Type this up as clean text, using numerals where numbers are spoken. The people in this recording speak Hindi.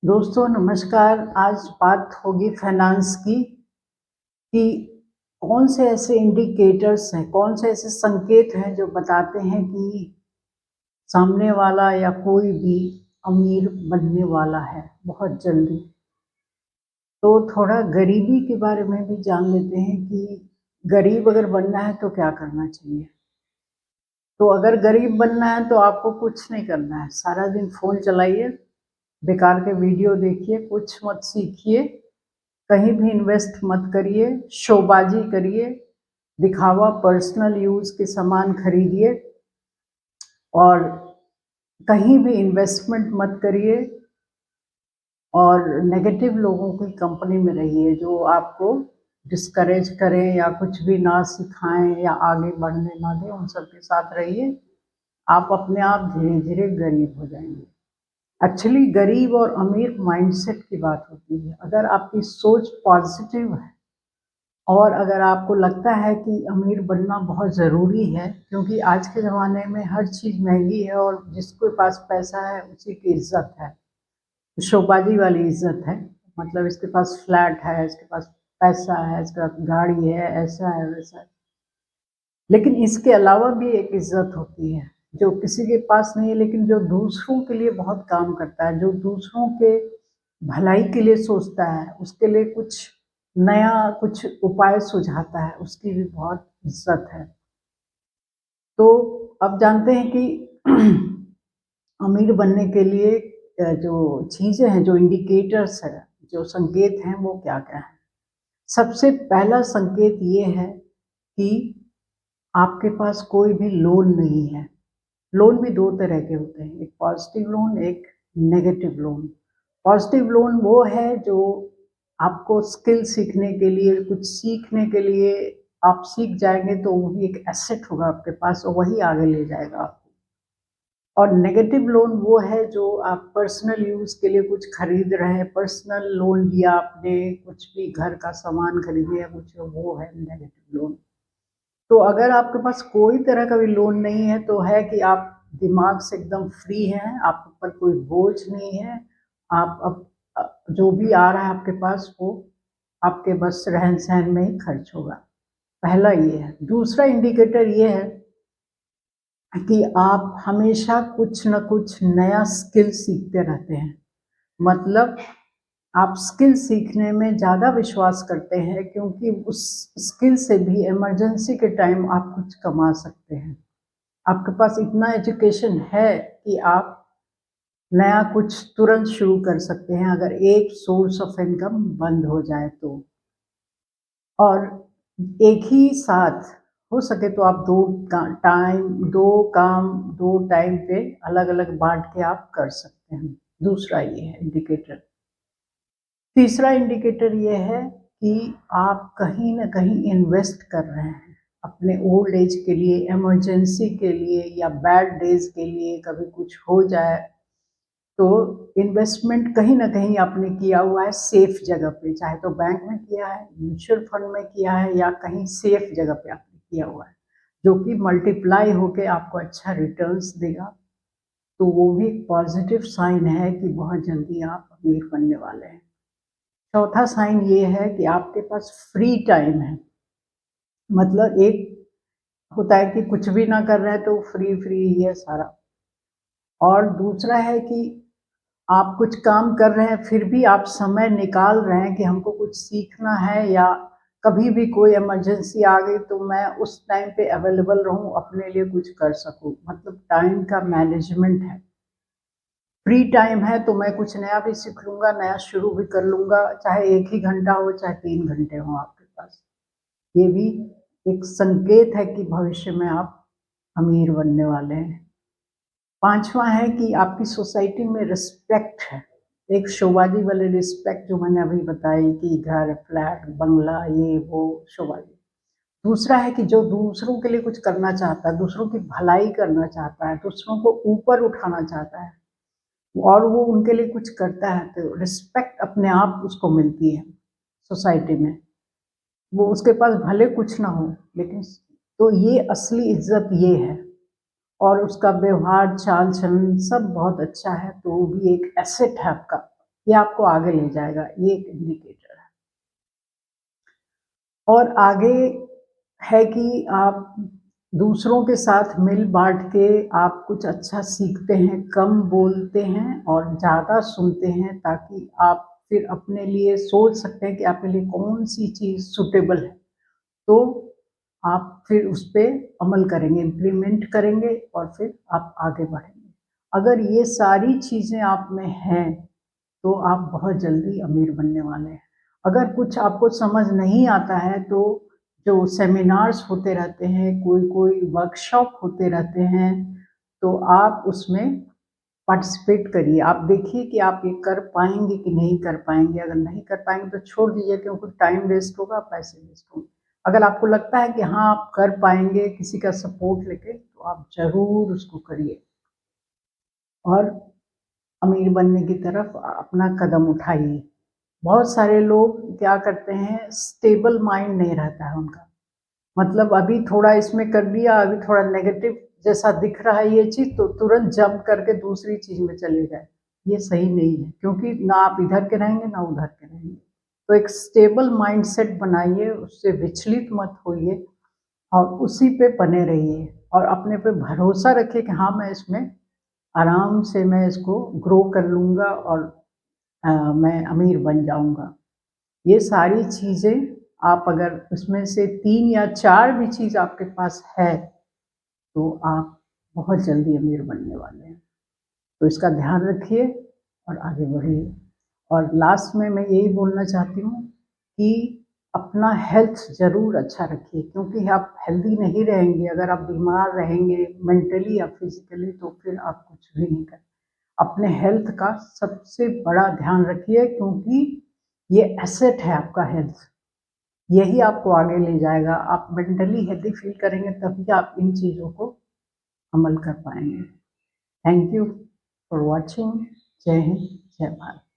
दोस्तों नमस्कार। आज बात होगी फाइनेंस की कि कौन से ऐसे इंडिकेटर्स हैं, कौन से ऐसे संकेत हैं जो बताते हैं कि सामने वाला या कोई भी अमीर बनने वाला है बहुत जल्दी। तो थोड़ा गरीबी के बारे में भी जान लेते हैं कि गरीब अगर बनना है तो क्या करना चाहिए। तो अगर गरीब बनना है तो आपको कुछ नहीं करना है, सारा दिन फ़ोन चलाइए, बेकार के वीडियो देखिए, कुछ मत सीखिए, कहीं भी इन्वेस्ट मत करिए, शोबाजी करिए, दिखावा पर्सनल यूज़ के सामान खरीदिए और कहीं भी इन्वेस्टमेंट मत करिए और नेगेटिव लोगों की कंपनी में रहिए जो आपको डिस्करेज करें या कुछ भी ना सिखाएँ या आगे बढ़ने ना दें, उन सब के साथ रहिए। आप अपने आप धीरे-धीरे गरीब हो जाएँगे। एक्चुअली गरीब और अमीर माइंडसेट की बात होती है। अगर आपकी सोच पॉज़िटिव है और अगर आपको लगता है कि अमीर बनना बहुत ज़रूरी है, क्योंकि आज के ज़माने में हर चीज़ महँगी है और जिसके पास पैसा है उसी की इज़्ज़त है। शोबाजी वाली इज़्ज़त है, मतलब इसके पास फ्लैट है, इसके पास पैसा है, इसके पास गाड़ी है, ऐसा है, वैसा है। लेकिन इसके अलावा भी एक इज़्ज़त होती है, जो किसी के पास नहीं है लेकिन जो दूसरों के लिए बहुत काम करता है, जो दूसरों के भलाई के लिए सोचता है, उसके लिए कुछ नया कुछ उपाय सुझाता है, उसकी भी बहुत इज़्ज़त है। तो अब जानते हैं कि अमीर बनने के लिए जो चीज़ें हैं, जो इंडिकेटर्स हैं, जो संकेत हैं, वो क्या-क्या हैं। सबसे पहला संकेत ये है कि आपके पास कोई भी लोन नहीं है। लोन भी 2 तरह के होते हैं, एक पॉज़िटिव लोन, एक नेगेटिव लोन। पॉज़िटिव लोन वो है जो आपको स्किल सीखने के लिए, कुछ सीखने के लिए आप सीख जाएँगे तो वो भी एक एसेट होगा आपके पास और वही आगे ले जाएगा आपको। और नेगेटिव लोन वो है जो आप पर्सनल यूज़ के लिए कुछ खरीद रहे हैं, पर्सनल लोन लिया आपने, कुछ भी घर का सामान खरीदे या कुछ, वो है नेगेटिव लोन। तो अगर आपके पास कोई तरह का भी लोन नहीं है तो है कि आप दिमाग से एकदम फ्री हैं, आप पर कोई बोझ नहीं है, आप जो भी आ रहा है आपके पास वो आपके बस रहन-सहन में ही खर्च होगा। पहला ये है। दूसरा इंडिकेटर ये है कि आप हमेशा कुछ न कुछ नया स्किल सीखते रहते हैं। मतलब आप स्किल सीखने में ज़्यादा विश्वास करते हैं क्योंकि उस स्किल से भी इमरजेंसी के टाइम आप कुछ कमा सकते हैं। आपके पास इतना एजुकेशन है कि आप नया कुछ तुरंत शुरू कर सकते हैं अगर एक सोर्स ऑफ इनकम बंद हो जाए तो। और एक ही साथ हो सके तो आप 2 काम 2 टाइम पे अलग-अलग बाँट के आप कर सकते हैं। दूसरा ये है इंडिकेटर। तीसरा इंडिकेटर ये है कि आप कहीं न कहीं इन्वेस्ट कर रहे हैं, अपने ओल्ड एज के लिए, इमरजेंसी के लिए या बैड डेज़ के लिए, कभी कुछ हो जाए, तो इन्वेस्टमेंट कहीं न कहीं आपने किया हुआ है सेफ जगह पे, चाहे तो बैंक में किया है, म्यूचुअल फंड में किया है या कहीं सेफ जगह पे आपने किया हुआ है, जो कि मल्टीप्लाई होके आपको अच्छा रिटर्न्स देगा। तो वो भी एक पॉज़िटिव साइन है कि बहुत जल्दी आप अमीर बनने वाले हैं। चौथा साइन ये है कि आपके पास फ्री टाइम है। मतलब एक होता है कि कुछ भी ना कर रहे हैं तो फ्री ही है सारा। और दूसरा है कि आप कुछ काम कर रहे हैं फिर भी आप समय निकाल रहे हैं कि हमको कुछ सीखना है या कभी भी कोई इमरजेंसी आ गई तो मैं उस टाइम पे अवेलेबल रहूँ, अपने लिए कुछ कर सकूँ। मतलब टाइम का मैनेजमेंट है। फ्री टाइम है तो मैं कुछ नया भी सीख लूँगा, नया शुरू भी कर लूँगा, चाहे 1 ही घंटा हो, चाहे 3 घंटे हों आपके पास। ये भी एक संकेत है कि भविष्य में आप अमीर बनने वाले हैं। 5वां है कि आपकी सोसाइटी में रिस्पेक्ट है। एक शोबाजी वाली रिस्पेक्ट जो मैंने अभी बताई कि घर, फ्लैट, बंगला, ये वो शोबाजी। दूसरा है कि जो दूसरों के लिए कुछ करना चाहता है, दूसरों की भलाई करना चाहता है, दूसरों को ऊपर उठाना चाहता है और वो उनके लिए कुछ करता है, तो रिस्पेक्ट अपने आप उसको मिलती है सोसाइटी में। वो उसके पास भले कुछ ना हो, लेकिन तो ये असली इज़्ज़त ये है। और उसका व्यवहार, चाल-चलन सब बहुत अच्छा है, तो वो भी एक एसेट है आपका। ये आपको आगे ले जाएगा, ये एक इंडिकेटर है। और आगे है कि आप दूसरों के साथ मिल बांट के आप कुछ अच्छा सीखते हैं, कम बोलते हैं और ज़्यादा सुनते हैं, ताकि आप फिर अपने लिए सोच सकते हैं कि आपके लिए कौन सी चीज़ सूटेबल है। तो आप फिर उस पे अमल करेंगे, इम्प्लीमेंट करेंगे और फिर आप आगे बढ़ेंगे। अगर ये सारी चीज़ें आप में हैं, तो आप बहुत जल्दी अमीर बनने वाले हैं। अगर कुछ आपको समझ नहीं आता है, तो जो सेमिनार्स होते रहते हैं, कोई वर्कशॉप होते रहते हैं, तो आप उसमें पार्टिसिपेट करिए। आप देखिए कि आप ये कर पाएँगे कि नहीं कर पाएँगे। अगर नहीं कर पाएँगे तो छोड़ दीजिए, क्योंकि टाइम वेस्ट होगा, पैसे वेस्ट होंगे। अगर आपको लगता है कि हाँ, आप कर पाएँगे किसी का सपोर्ट लेके, तो आप ज़रूर उसको करिए और अमीर बनने की तरफ अपना कदम उठाइए। बहुत सारे लोग क्या करते हैं, स्टेबल माइंड नहीं रहता है उनका। मतलब अभी थोड़ा इसमें कर लिया, अभी थोड़ा नेगेटिव जैसा दिख रहा है ये चीज़, तो तुरंत जंप करके दूसरी चीज़ में चले गए। ये सही नहीं है, क्योंकि ना आप इधर के रहेंगे, ना उधर के रहेंगे। तो एक स्टेबल माइंडसेट बनाइए, उससे विचलित मत होइए और उसी पे बने रहिए और अपने पे भरोसा रखिए कि हाँ, मैं इसमें आराम से मैं इसको ग्रो कर लूँगा और मैं अमीर बन जाऊँगा। ये सारी चीज़ें आप अगर उसमें से 3 या 4 भी चीज़ आपके पास है, तो आप बहुत जल्दी अमीर बनने वाले हैं। तो इसका ध्यान रखिए और आगे बढ़िए। और लास्ट में मैं यही बोलना चाहती हूँ कि अपना हेल्थ ज़रूर अच्छा रखिए, क्योंकि आप हेल्दी नहीं रहेंगे, अगर आप बीमार रहेंगे मेंटली या फिज़िकली, तो फिर आप कुछ भी नहीं कर। अपने हेल्थ का सबसे बड़ा ध्यान रखिए, क्योंकि ये एसेट है आपका हेल्थ। यही आपको आगे ले जाएगा। आप मेंटली हेल्दी फ़ील करेंगे, तभी आप इन चीज़ों को अमल कर पाएँगे। Thank you for watching. जय हिंद, जय भारत।